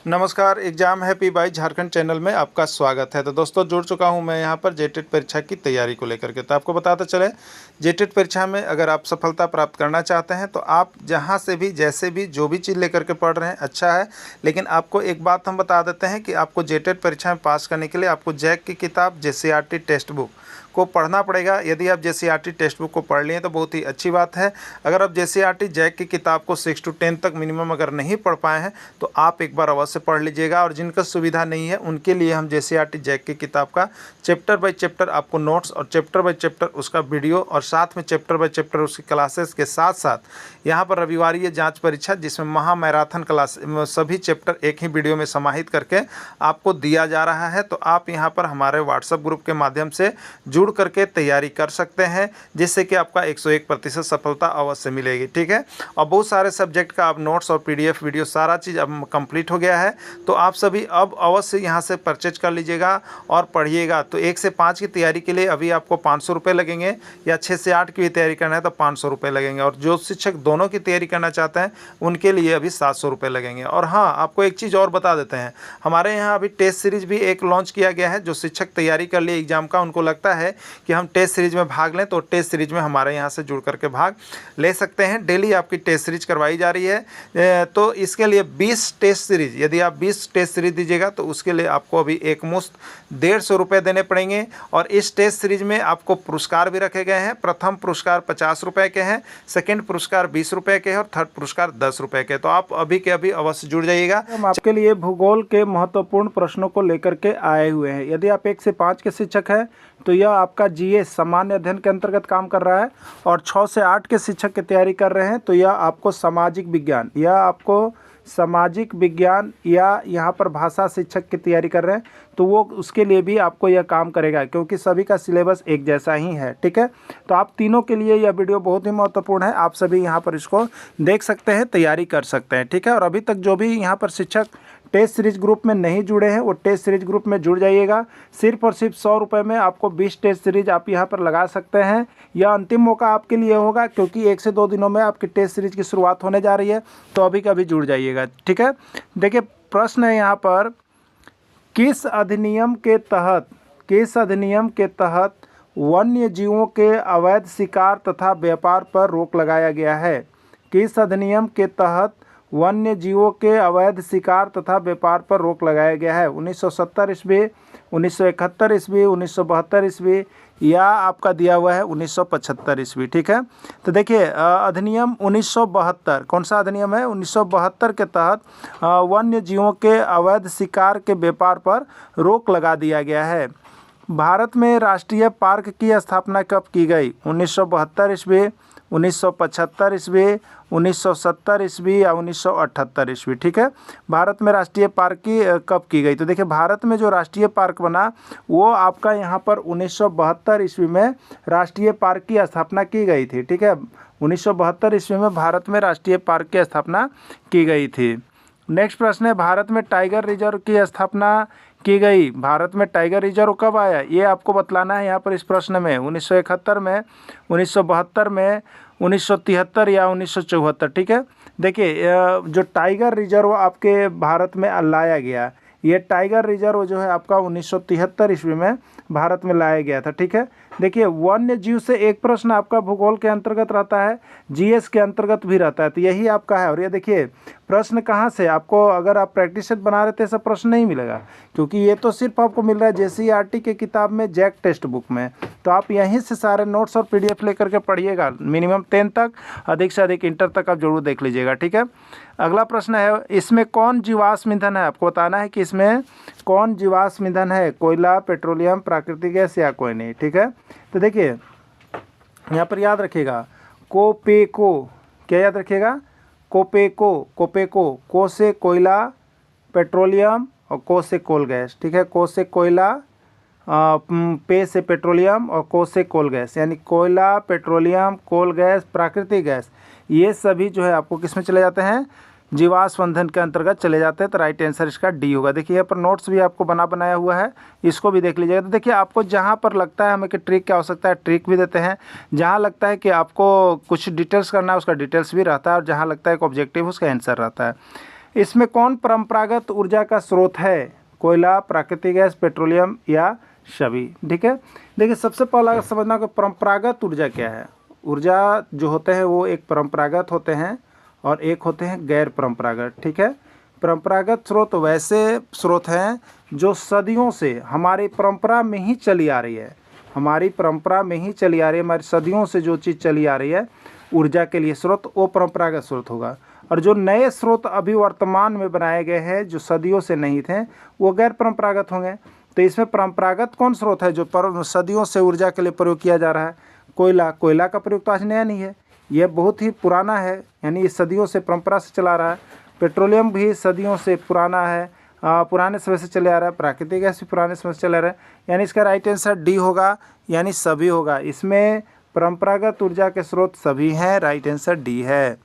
नमस्कार, exam happy by Jharkhand channel में आपका स्वागत है। तो दोस्तों जुड़ चुका हूं मैं यहां पर जेटेट परीक्षा की तैयारी को लेकर के। तो आपको बताते चले, जेटेट परीक्षा में अगर आप सफलता प्राप्त करना चाहते हैं तो आप जहां से भी, जैसे भी, जो भी चीज़ लेकर के पढ़ रहे हैं अच्छा है। लेकिन आपको एक बात हम बता देते हैं कि आपको जेटेट परीक्षा में पास करने के लिए आपको जैक की किताब, जेसीईआरटी टेक्स्ट बुक को पढ़ना पड़ेगा। यदि आप जेसीईआरटी टेक्स्ट बुक को पढ़ लिए तो बहुत ही अच्छी बात है। अगर आप जेसीईआरटी जैक की किताब को 6 to 10 तक मिनिमम अगर नहीं पढ़ पाए हैं तो आप एक बार अवश्य पढ़ लीजिएगा। और जिनका सुविधा नहीं है उनके लिए हम जेसीईआरटी जैक की किताब का चैप्टर बाय चैप्टर आपको नोट्स और चैप्टर बाय चैप्टर उसका वीडियो और साथ में चैप्टर बाय चैप्टर उसकी क्लासेस के साथ साथ यहाँ पर रविवारीय जाँच परीक्षा जिसमें महा मैराथन क्लास सभी चैप्टर एक ही वीडियो में समाहित करके आपको दिया जा रहा है। तो आप यहाँ पर हमारे व्हाट्सएप ग्रुप के माध्यम से जुड़ करके तैयारी कर सकते हैं, जिससे कि आपका 101% सफलता अवश्य मिलेगी। ठीक है, और बहुत सारे सब्जेक्ट का अब नोट्स और पीडीएफ वीडियो सारा चीज़ अब कंप्लीट हो गया है। तो आप सभी अब अवश्य यहाँ से परचेज कर लीजिएगा और पढ़िएगा। तो 1 से 5 की तैयारी के लिए अभी आपको 500 रुपये लगेंगे, या 6 से 8 की भी तैयारी करना है तो 500 रुपये लगेंगे, और जो शिक्षक दोनों की तैयारी करना चाहते हैं उनके लिए अभी 700 रुपये लगेंगे। और हाँ, आपको एक चीज़ और बता देते हैं, हमारे यहाँ अभी टेस्ट सीरीज भी एक लॉन्च किया गया है। जो शिक्षक तैयारी कर लिए एग्जाम का, उनको लगता है कि हम टेस्ट सीरीज में भाग लें, तो टेस्ट सीरीज में हमारे यहाँ से जुड़ करके भाग ले सकते हैं। डेली आपकी टेस्ट सीरीज करवाई जा रही है। तो इसके लिए 20 टेस्ट सीरीज, यदि आप 20 टेस्ट सीरीज दीजिएगा तो उसके लिए आपको अभी एक मुश्त 150 रुपये देने पड़ेंगे। और इस टेस्ट सीरीज में आपको पुरस्कार भी रखे गए हैं। प्रथम पुरस्कार 50 रुपये के हैं, सेकेंड पुरस्कार 20 रुपये के हैं और थर्ड पुरस्कार 10 रुपये के। तो आप अभी के अभी अवश्य जुड़ जाइएगा। हम आपके लिए भूगोल के महत्वपूर्ण प्रश्नों को लेकर के आए हुए हैं। यदि आप 1 से 5 के शिक्षक हैं तो यह आपका जीएस सामान्य अध्ययन के अंतर्गत काम कर रहा है, और 6 से 8 के शिक्षक की तैयारी कर रहे हैं तो यह आपको सामाजिक विज्ञान या यहाँ पर भाषा शिक्षक की तैयारी कर रहे हैं तो वो उसके लिए भी आपको यह काम करेगा, क्योंकि सभी का सिलेबस एक जैसा ही है। ठीक है, तो आप तीनों के लिए यह वीडियो बहुत ही महत्वपूर्ण है। आप सभी यहाँ पर इसको देख सकते हैं, तैयारी कर सकते हैं। ठीक है, और अभी तक जो भी यहाँ पर शिक्षक टेस्ट सीरीज ग्रुप में नहीं जुड़े हैं वो टेस्ट सीरीज ग्रुप में जुड़ जाइएगा। सिर्फ और सिर्फ 100 रुपये में आपको 20 टेस्ट सीरीज आप यहाँ पर लगा सकते हैं। यह अंतिम मौका आपके लिए होगा, क्योंकि 1 से 2 दिनों में आपकी टेस्ट सीरीज की शुरुआत होने जा रही है। तो अभी का भी जुड़ जाइएगा। ठीक है, देखिए प्रश्न है यहाँ पर, किस अधिनियम के तहत वन्य जीवों के अवैध शिकार तथा व्यापार पर रोक लगाया गया है? किस अधिनियम के तहत वन्य जीवों के अवैध शिकार तथा व्यापार पर रोक लगाया गया है? 1970 ईस्वी, 1971 ईस्वी, 1972 ईस्वी, या आपका दिया हुआ है 1975 ईस्वी। ठीक है, तो देखिए अधिनियम 1972, कौन सा अधिनियम है? 1972 के तहत वन्य जीवों के अवैध शिकार के व्यापार पर रोक लगा दिया गया है। भारत में राष्ट्रीय पार्क की स्थापना कब की गई? 1972 ईस्वी, 1975 ईस्वी, 1970 ईस्वी या 1978 ईस्वी। ठीक है, भारत में राष्ट्रीय पार्क की कब की गई? तो देखिए भारत में जो राष्ट्रीय पार्क बना वो आपका यहाँ पर 1972 ईस्वी में राष्ट्रीय पार्क की स्थापना की गई थी। ठीक है, 1972 ईस्वी में भारत में राष्ट्रीय पार्क की स्थापना की गई थी। नेक्स्ट प्रश्न है, भारत में टाइगर रिजर्व की स्थापना की गई। भारत में टाइगर रिजर्व कब आया ये आपको बतलाना है यहाँ पर इस प्रश्न में। 1971 में, 1972 में, 1973 या 1974। ठीक है, देखिए जो टाइगर रिजर्व आपके भारत में लाया गया, ये टाइगर रिजर्व जो है आपका 1973 ईस्वी में भारत में लाया गया था। ठीक है, देखिए वन्य जीव से एक प्रश्न आपका भूगोल के अंतर्गत रहता है, जीएस के अंतर्गत भी रहता है, तो यही आपका है। और ये देखिए प्रश्न कहाँ से आपको, अगर आप प्रैक्टिस सेट बना रहे थे ऐसा प्रश्न नहीं मिलेगा, क्योंकि ये तो सिर्फ आपको मिल रहा है जेसीईआरटी के किताब में, जैक टेक्स्ट बुक में। तो आप यहीं से सारे नोट्स और पीडीएफ लेकर के पढ़िएगा। मिनिमम 10 तक, अधिक से अधिक इंटर तक आप जरूर देख लीजिएगा। ठीक है, अगला प्रश्न है, इसमें कौन जीवाश्म ईंधन है? आपको बताना है कि इसमें कौन जीवाश्म ईंधन है, कोयला, पेट्रोलियम, प्राकृतिक गैस या कोई नहीं। ठीक है, तो देखिए यहाँ पर याद रखिएगा कोपेको, क्या याद रखिएगा? कोपेको, को से कोयला, पेट्रोलियम, और को से कोल गैस। ठीक है, को से कोयला, पे से पेट्रोलियम और को से कोल गैस, यानी कोयला, पेट्रोलियम, कोल गैस, प्राकृतिक गैस, ये सभी जो है आपको किस में चले जाते हैं? जीवाश्म ईंधन के अंतर्गत चले जाते हैं। तो राइट आंसर इसका डी होगा। देखिए यहाँ पर नोट्स भी आपको बनाया हुआ है, इसको भी देख लीजिएगा। तो देखिए आपको जहाँ पर लगता है हमें कि ट्रिक की आवश्यकता है, ट्रिक भी देते हैं। जहाँ लगता है कि आपको कुछ डिटेल्स करना है उसका डिटेल्स भी रहता है, और जहाँ लगता है कि ऑब्जेक्टिव उसका आंसर रहता है। इसमें कौन परंपरागत ऊर्जा का स्रोत है? कोयला, प्राकृतिक गैस, पेट्रोलियम या सभी? ठीक है, देखिए सबसे पहला समझना कि परंपरागत ऊर्जा क्या है। ऊर्जा जो होते हैं वो एक परंपरागत होते हैं और एक होते हैं गैर परंपरागत। ठीक है, परंपरागत स्रोत वैसे स्रोत हैं जो सदियों से हमारी परंपरा में ही चली आ रही है, हमारी परंपरा में ही चली आ रही है, हमारी सदियों से जो चीज़ चली आ रही है ऊर्जा के लिए स्रोत, वो परंपरागत स्रोत होगा। और जो नए स्रोत अभी वर्तमान में बनाए गए हैं जो सदियों से नहीं थे, वो गैर परंपरागत होंगे। तो इसमें परंपरागत कौन स्रोत है जो सदियों से ऊर्जा के लिए प्रयोग किया जा रहा है? कोयला। कोयला का प्रयोग तो आज नया नहीं है, यह बहुत ही पुराना है, यानी ये सदियों से परंपरा से चला रहा है। पेट्रोलियम भी सदियों से पुराना है, पुराने समय से चले आ रहा है। प्राकृतिक गैस भी पुराने समय से चला रहा है, यानी इसका राइट आंसर डी होगा, यानी सभी होगा। इसमें परंपरागत ऊर्जा के स्रोत सभी हैं, राइट आंसर डी है।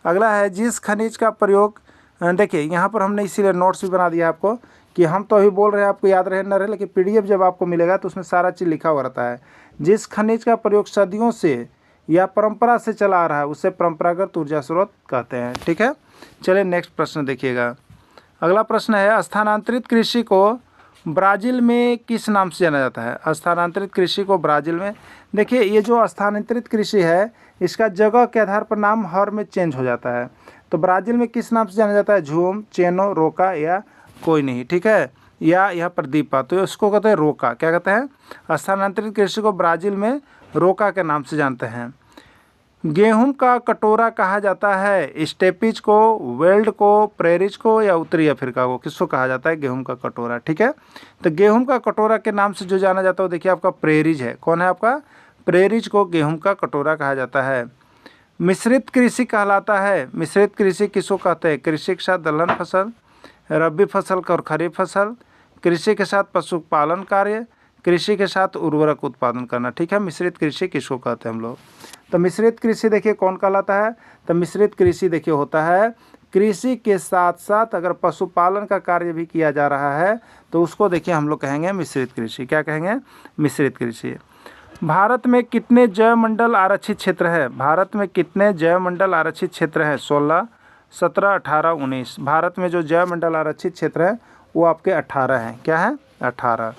अगला है जिस खनिज का प्रयोग, देखिए यहाँ पर हमने इसीलिए नोट्स भी बना दिया आपको कि हम तो अभी बोल रहे हैं आपको याद रहे न रहे, लेकिन पीडीएफ जब आपको मिलेगा तो उसमें सारा चीज़ लिखा हुआ रहता है। जिस खनिज का प्रयोग सदियों से या परंपरा से चला आ रहा है उसे परंपरागत ऊर्जा स्रोत कहते हैं। ठीक है, चलिए नेक्स्ट प्रश्न देखिएगा। अगला प्रश्न है स्थानांतरित कृषि को ब्राज़ील में किस नाम से जाना जाता है? स्थानांतरित कृषि को ब्राज़ील में, देखिए ये जो स्थानांतरित कृषि है इसका जगह के आधार पर नाम हर में चेंज हो जाता है। तो ब्राज़ील में किस नाम से जाना जाता है? झूम, चेनो, रोका या कोई नहीं। ठीक है, या यहाँ पर दीपा, तो इसको कहते हैं रोका। क्या कहते हैं? स्थानांतरित कृषि को ब्राज़ील में रोका के नाम से जानते हैं। गेहूं का कटोरा कहा जाता है स्टेपिज को, वेल्ड को, प्रेरिज को या उत्तरी अफ्रीका को? किसको कहा जाता है गेहूं का कटोरा? ठीक है, तो गेहूं का कटोरा के नाम से जो जाना जाता है वो देखिए आपका प्रेरिज है। कौन है आपका? प्रेरिज को गेहूं का कटोरा कहा जाता है। मिश्रित कृषि कहलाता है, मिश्रित कृषि किसको कहते हैं? कृषि के साथ दलहन फसल, रबी फसल और खरीफ फसल, कृषि के साथ पशुपालन कार्य, कृषि के साथ उर्वरक उत्पादन करना। ठीक है, मिश्रित कृषि किसको कहते हैं हम लोग? तो मिश्रित कृषि देखिए कौन कहलाता है? तो मिश्रित कृषि देखिए होता है कृषि के साथ साथ अगर पशुपालन का कार्य भी किया जा रहा है तो उसको देखिए हम लोग कहेंगे मिश्रित कृषि। क्या कहेंगे? मिश्रित कृषि। भारत में कितने जैवमंडल आरक्षित क्षेत्र है? भारत में कितने जैवमंडल आरक्षित क्षेत्र हैं? 16, 17, 18, 19। भारत में जो जैवमंडल आरक्षित क्षेत्र है वो आपके 18 हैं। क्या है? 18।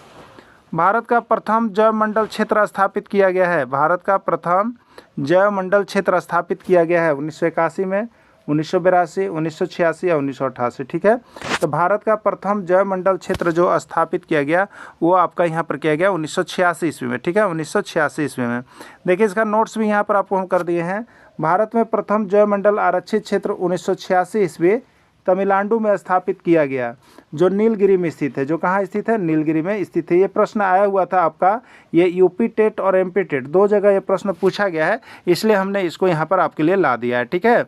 भारत का प्रथम जैवमंडल क्षेत्र स्थापित किया गया है, भारत का प्रथम जैवमंडल क्षेत्र स्थापित किया गया है 1981 में, 1982, 1986 या 1988। ठीक है, तो भारत का प्रथम जैवमंडल क्षेत्र जो स्थापित किया गया वो आपका यहाँ पर किया गया 1986 ईस्वी में। ठीक है, 1986 ईस्वी में। देखिए इसका नोट्स भी यहाँ पर आपको हम कर दिए हैं। भारत में प्रथम जैवमंडल आरक्षित क्षेत्र 1986 ईस्वी तमिलनाडु में स्थापित किया गया, जो नीलगिरी में स्थित है। जो कहाँ स्थित है? नीलगिरी में स्थित है। ये प्रश्न आया हुआ था आपका, ये यूपी टेट और एमपी टेट दो जगह ये प्रश्न पूछा गया है, इसलिए हमने इसको यहाँ पर आपके लिए ला दिया है। ठीक है,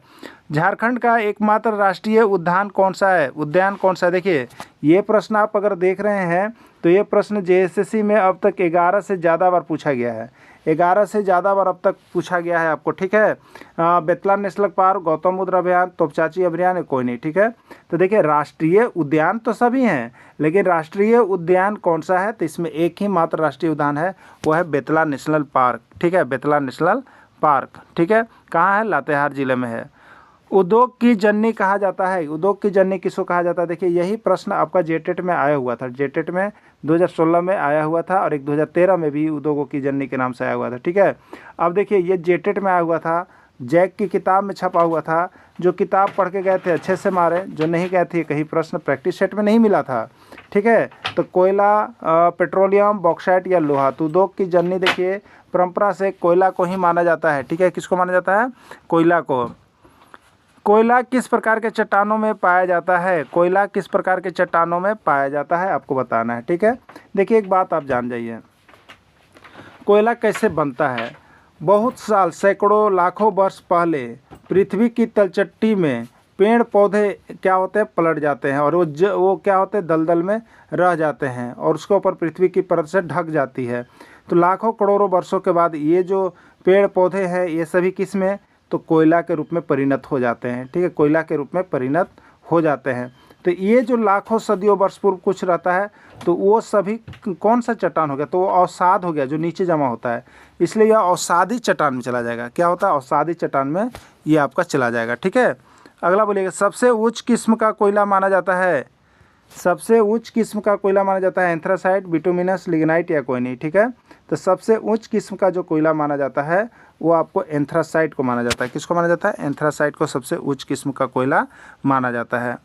झारखंड का एकमात्र राष्ट्रीय उद्यान कौन सा है? उद्यान कौन सा है? देखिए ये प्रश्न आप अगर देख रहे हैं तो ये प्रश्न जेएसएससी में अब तक 11 से ज़्यादा बार पूछा गया है, 11 से ज़्यादा बार अब तक पूछा गया है आपको। ठीक है, बेतला नेशनल पार्क, गौतम बुद्ध अभयान, तोपचाची अभयान, कोई नहीं। ठीक है, तो देखिए राष्ट्रीय उद्यान तो सभी हैं, लेकिन राष्ट्रीय उद्यान कौन सा है? तो इसमें एक ही मात्र राष्ट्रीय उद्यान है, वो है बेतला नेशनल पार्क। ठीक है, बेतला नेशनल पार्क। ठीक है, कहाँ है? लातेहार जिले में है। उद्योग की जननी कहा जाता है, उद्योग की जननी किसको कहा जाता है? देखिए यही प्रश्न आपका जेटेट में आया हुआ था, जेटेट में 2016 में आया हुआ था और एक 2013 में भी उद्योगों की जननी के नाम से आया हुआ था। ठीक है, अब देखिए ये जेटेट में आया हुआ था, जैक की किताब में छपा हुआ था। जो किताब पढ़ के गए थे अच्छे से मारे, जो नहीं गए थे कहीं प्रश्न प्रैक्टिस सेट में नहीं मिला था। ठीक है, तो कोयला, पेट्रोलियम, बॉक्साइट या लोहा। तो उद्योग की जननी देखिए परंपरा से कोयला को ही माना जाता है। ठीक है, किसको माना जाता है? कोयला को। कोयला किस प्रकार के चट्टानों में पाया जाता है? कोयला किस प्रकार के चट्टानों में पाया जाता है आपको बताना है। ठीक है, देखिए एक बात आप जान जाइए, कोयला कैसे बनता है। बहुत साल, सैकड़ों, लाखों वर्ष पहले पृथ्वी की तलचट्टी में पेड़ पौधे क्या होते हैं? पलट जाते हैं और वो क्या होते हैं? दलदल में रह जाते हैं और उसके ऊपर पृथ्वी की परत से ढक जाती है। तो लाखों करोड़ों वर्षों के बाद ये जो पेड़ पौधे हैं ये सभी किस में? तो कोयला के रूप में परिणत हो जाते हैं। ठीक है, कोयला के रूप में परिणत हो जाते हैं। तो ये जो लाखों सदियों वर्ष पूर्व कुछ रहता है तो वो सभी कौन सा चट्टान हो गया? तो वो अवसाद हो गया, जो नीचे जमा होता है, इसलिए यह अवसादी चट्टान में चला जाएगा। क्या होता है? अवसादी चट्टान में ये आपका चला जाएगा। ठीक है, अगला बोलिएगा, सबसे उच्च किस्म का कोयला माना जाता है, सबसे उच्च किस्म का कोयला माना जाता है एंथ्रासाइट, बिटुमिनस, लिग्नाइट या कोई नहीं। ठीक है, तो सबसे उच्च किस्म का जो कोयला माना जाता है वो आपको एंथ्रासाइट को माना जाता है। किसको माना जाता है? एंथ्रासाइट को सबसे उच्च किस्म का कोयला माना जाता है।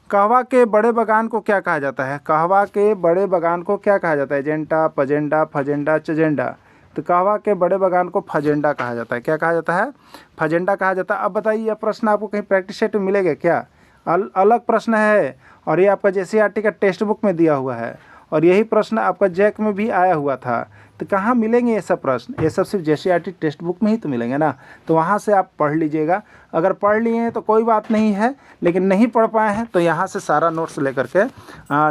कहवा के बड़े बागान को क्या कहा जाता है? कहवा के बड़े बागान को क्या कहा जाता है? एजेंडा, पजेंडा, फजेंडा, चजेंडा। तो कहवा के बड़े बागान को फजेंडा कहा जाता है। क्या कहा जाता है? फजेंडा कहा जाता है। अब बताइए, यह प्रश्न आपको कहीं प्रैक्टिस सेट में मिलेगा क्या? अलग प्रश्न है और ये आपका JCERT का टेक्स्ट बुक में दिया हुआ है और यही प्रश्न आपका जैक में भी आया हुआ था। तो कहाँ मिलेंगे ये सब प्रश्न? ये सब सिर्फ JCERT टेक्स्ट बुक में ही तो मिलेंगे ना, तो वहाँ से आप पढ़ लीजिएगा। अगर पढ़ लिए हैं तो कोई बात नहीं है, लेकिन नहीं पढ़ पाए हैं तो यहाँ से सारा नोट्स लेकर के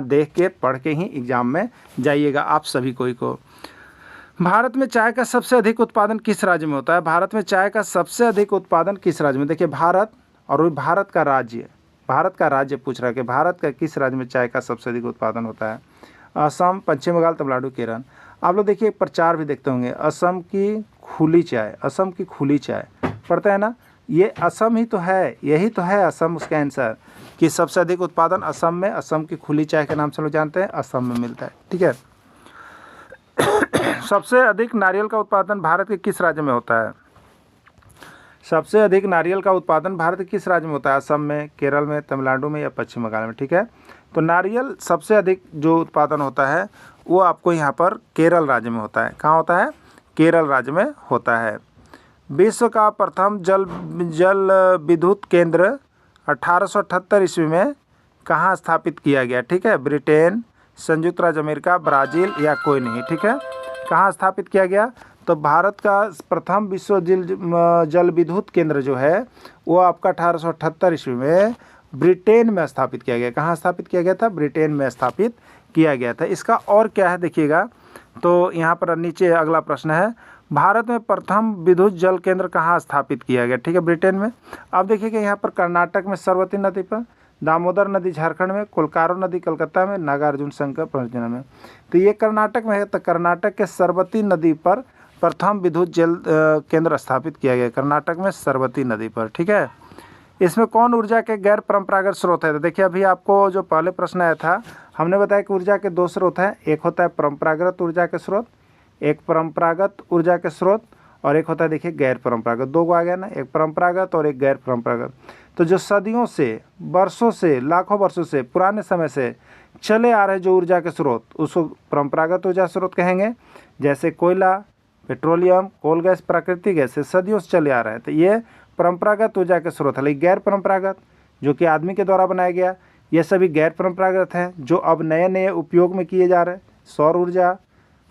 देख के पढ़ के ही एग्ज़ाम में जाइएगा आप सभी कोई को। भारत में चाय का सबसे अधिक उत्पादन किस राज्य में होता है? भारत में चाय का सबसे अधिक उत्पादन किस राज्य में? देखिए, भारत और भारत का राज्य, भारत का राज्य पूछ रहा है कि भारत का किस राज्य में चाय का सबसे अधिक उत्पादन होता है? असम, पश्चिम बंगाल, तमिलनाडु, केरल। आप लोग देखिए प्रचार भी देखते होंगे, असम की खुली चाय, असम की खुली चाय पढ़ते हैं ना, ये असम ही तो है, यही तो है असम उसका आंसर कि सबसे अधिक उत्पादन असम में, असम की खुली चाय के नाम से लोग जानते हैं, असम में मिलता है। ठीक है। सबसे अधिक नारियल का उत्पादन भारत के किस राज्य में होता है? सबसे अधिक नारियल का उत्पादन भारत के किस राज्य में होता है? असम में, केरल में, तमिलनाडु में या पश्चिम बंगाल में? ठीक है, तो नारियल सबसे अधिक जो उत्पादन होता है वो आपको यहाँ पर केरल राज्य में होता है। कहाँ होता है? केरल राज्य में होता है। विश्व का प्रथम जल विद्युत केंद्र 1878 ईस्वी में कहाँ स्थापित किया गया? ठीक है, ब्रिटेन, संयुक्त राज्य अमेरिका, ब्राज़ील या कोई नहीं। ठीक है, कहाँ स्थापित किया गया? तो भारत का प्रथम विश्व जल विद्युत केंद्र जो है वो आपका 1878 ईस्वी में ब्रिटेन में स्थापित किया गया। कहाँ स्थापित किया गया था? ब्रिटेन में स्थापित किया गया था। इसका और क्या है देखिएगा, तो यहाँ पर नीचे अगला प्रश्न है, भारत में प्रथम विद्युत जल केंद्र कहाँ स्थापित किया गया? ठीक है, ब्रिटेन में। अब देखिएगा यहाँ पर कर्नाटक में सरस्वती नदी पर, दामोदर नदी झारखंड में, कोलकारो नदी कलकत्ता में, नागार्जुन संकर पटना में। तो ये कर्नाटक में है, तो कर्नाटक के सरस्वती नदी पर प्रथम विद्युत जल केंद्र स्थापित किया गया, कर्नाटक में सरस्वती नदी पर। ठीक है, इसमें कौन ऊर्जा के गैर परंपरागत स्रोत है? तो देखिए, अभी आपको जो पहले प्रश्न आया था, हमने बताया कि ऊर्जा के दो स्रोत हैं, एक होता है परंपरागत ऊर्जा के स्रोत, एक परंपरागत ऊर्जा के स्रोत और एक होता है देखिए गैर परंपरागत। दो को आ गया ना, एक परंपरागत और एक गैर परंपरागत। तो जो सदियों से, वर्षों से, लाखों वर्षों से, पुराने समय से चले आ रहे जो ऊर्जा के स्रोत, उसको परंपरागत ऊर्जा स्रोत कहेंगे। जैसे कोयला, पेट्रोलियम, कोल गैस, प्राकृतिक गैस से सदियों से चले आ रहे हैं, तो ये परंपरागत ऊर्जा के स्रोत है। लेकिन गैर परंपरागत जो कि आदमी के द्वारा बनाया गया, ये सभी गैर परंपरागत हैं जो अब नए नए उपयोग में किए जा रहे हैं। सौर ऊर्जा,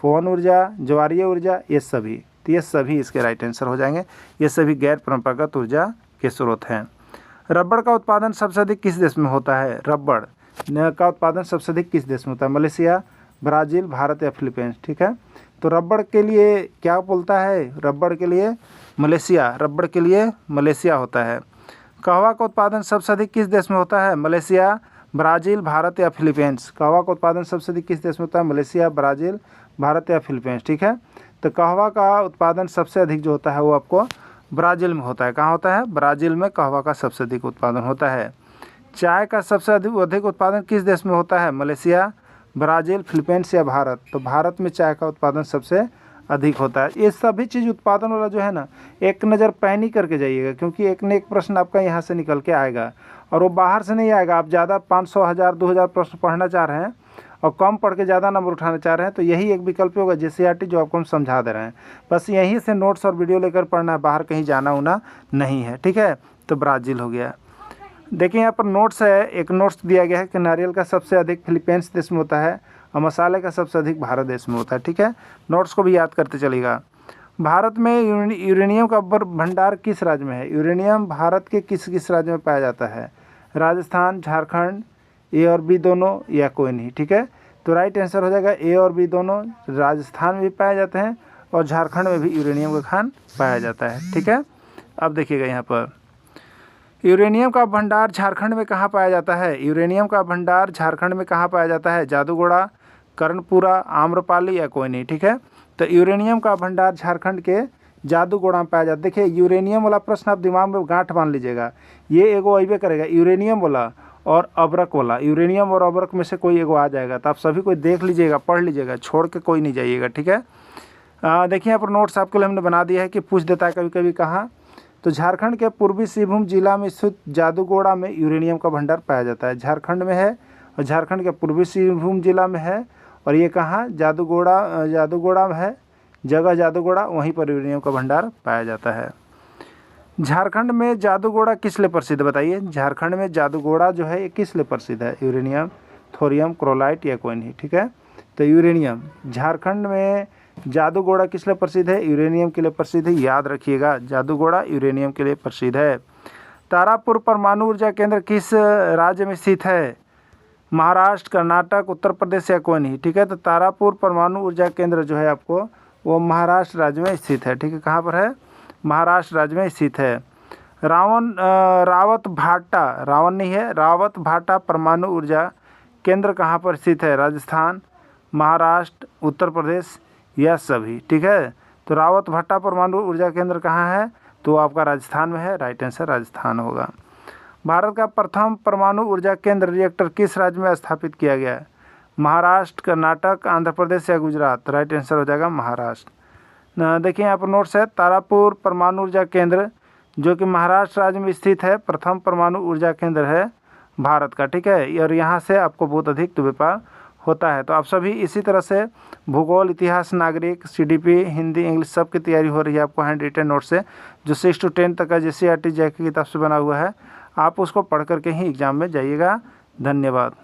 पवन ऊर्जा, ज्वारीय ऊर्जा, ये सभी, तो ये सभी इसके राइट आंसर हो जाएंगे। ये सभी गैर परंपरागत ऊर्जा के स्रोत हैं। रबड़ का उत्पादन सबसे अधिक किस देश में होता है? रबड़ का उत्पादन सबसे अधिक किस देश में होता है? मलेशिया, ब्राज़ील, भारत या फिलीपींस। ठीक है, तो रबड़ के लिए क्या बोलता है? रबड़ के लिए मलेशिया, रबड़ के लिए मलेशिया होता है। कहवा का उत्पादन सबसे अधिक किस देश में होता है? मलेशिया, ब्राज़ील, भारत या फिलीपींस। कहवा का उत्पादन सबसे अधिक किस देश में होता है? मलेशिया, ब्राज़ील, भारत या फिलीपींस। ठीक है, तो कहवा का उत्पादन सबसे अधिक जो होता है वो आपको ब्राज़ील में होता है। कहाँ होता है? ब्राज़ील में कहवा का सबसे अधिक उत्पादन होता है। चाय का सबसे अधिक उत्पादन किस देश में होता है? मलेशिया, ब्राज़ील, फिलीपींस या भारत। तो भारत में चाय का उत्पादन सबसे अधिक होता है। ये सभी चीज़ उत्पादन वाला जो है ना, एक नज़र पैनी करके जाइएगा, क्योंकि एक न एक प्रश्न आपका यहाँ से निकल के आएगा और वो बाहर से नहीं आएगा। आप ज़्यादा 500, 1000, 2000 प्रश्न पढ़ना चाह रहे हैं और कम पढ़ के ज़्यादा नंबर उठाना चाह रहे हैं, तो यही एक विकल्प होगा JCERT जो आपको हम समझा दे रहे हैं। बस यहीं से नोट्स और वीडियो लेकर पढ़ना है, बाहर कहीं जाना उना नहीं है। ठीक है, तो ब्राज़ील हो गया। देखिए यहाँ पर नोट्स है, एक नोट्स दिया गया है कि नारियल का सबसे अधिक फिलीपींस देश में होता है और मसाले का सबसे अधिक भारत देश में होता है। ठीक है, नोट्स को भी याद करते चलेगा। भारत में यूरेनियम का भंडार किस राज्य में है? यूरेनियम भारत के किस किस राज्य में पाया जाता है? राजस्थान, झारखंड, ए और बी दोनों या कोई नहीं। ठीक है, तो राइट आंसर हो जाएगा ए और बी दोनों। राजस्थान में भी पाए जाते हैं और झारखंड में भी यूरेनियम का खान पाया जाता है। ठीक है, अब देखिएगा यहाँ पर यूरेनियम का भंडार झारखंड में कहाँ पाया जाता है? यूरेनियम का भंडार झारखंड में कहाँ पाया जाता है? जादूगोड़ा, कर्णपुरा, आम्रपाली या कोई नहीं। ठीक है, तो यूरेनियम का भंडार झारखंड के जादूगोड़ा में पाया जाता है। देखिए यूरेनियम वाला प्रश्न आप दिमाग में गांठ बांध लीजिएगा, ये एगो अइबे करेगा यूरेनियम वाला और अबरक वाला, यूरेनियम और अबरक में से कोई एगो आ जाएगा। तो आप सभी कोई देख लीजिएगा, पढ़ लीजिएगा, छोड़ के कोई नहीं जाइएगा, ठीक है। देखिए यहाँ पर नोट्स आपके लिए हमने बना दिया है कि पूछ देता है कभी कभी कहाँ। तो झारखंड के पूर्वी सिंहभूम जिला में स्थित जादूगोड़ा में यूरेनियम का भंडार पाया जाता है। झारखंड में है और झारखंड के पूर्वी सिंहभूम जिला में है। और ये कहाँ जादूगोड़ा में है, जगह जादूगोड़ा, वहीं पर यूरेनियम का भंडार पाया जाता है। झारखंड में जादूगोड़ा किस लिए प्रसिद्ध बताइए। झारखंड में जादूगोड़ा जो है ये किस लिए प्रसिद्ध है, यूरेनियम, थोरियम, क्रोलाइट या कोई नहीं, ठीक है। तो यूरेनियम, झारखंड में जादूगोड़ा किस लिए प्रसिद्ध है, यूरेनियम के लिए प्रसिद्ध है, याद रखिएगा जादूगोड़ा यूरेनियम के लिए प्रसिद्ध है। तारापुर परमाणु ऊर्जा केंद्र किस राज्य में स्थित है, महाराष्ट्र, कर्नाटक, उत्तर प्रदेश या कोई नहीं, ठीक है। तो तारापुर परमाणु ऊर्जा केंद्र जो है आपको वो महाराष्ट्र राज्य में स्थित है, ठीक है। कहाँ पर है, महाराष्ट्र राज्य में स्थित है। रावत भाटा परमाणु ऊर्जा केंद्र कहाँ पर स्थित है, राजस्थान, महाराष्ट्र, उत्तर प्रदेश या सभी, ठीक है। तो रावत भाटा परमाणु ऊर्जा केंद्र कहाँ है, तो आपका राजस्थान में है, राइट आंसर राजस्थान होगा। भारत का प्रथम परमाणु ऊर्जा केंद्र रिएक्टर किस राज्य में स्थापित किया गया है, महाराष्ट्र, कर्नाटक, आंध्र प्रदेश या गुजरात, राइट आंसर हो जाएगा महाराष्ट्र। देखिए यहाँ पर नोट्स है, तारापुर परमाणु ऊर्जा केंद्र जो कि महाराष्ट्र राज्य में स्थित है, प्रथम परमाणु ऊर्जा केंद्र है भारत का, ठीक है। और यहाँ से आपको बहुत अधिक व्यापार होता है। तो आप सभी इसी तरह से भूगोल, इतिहास, नागरिक, CDP, हिंदी, इंग्लिश सब की तैयारी हो रही है आपको हैंड रिटन नोट से, जो 6 से 10 तक का JCERT की किताब से बना हुआ है। आप उसको पढ़ करके ही एग्ज़ाम में जाइएगा। धन्यवाद।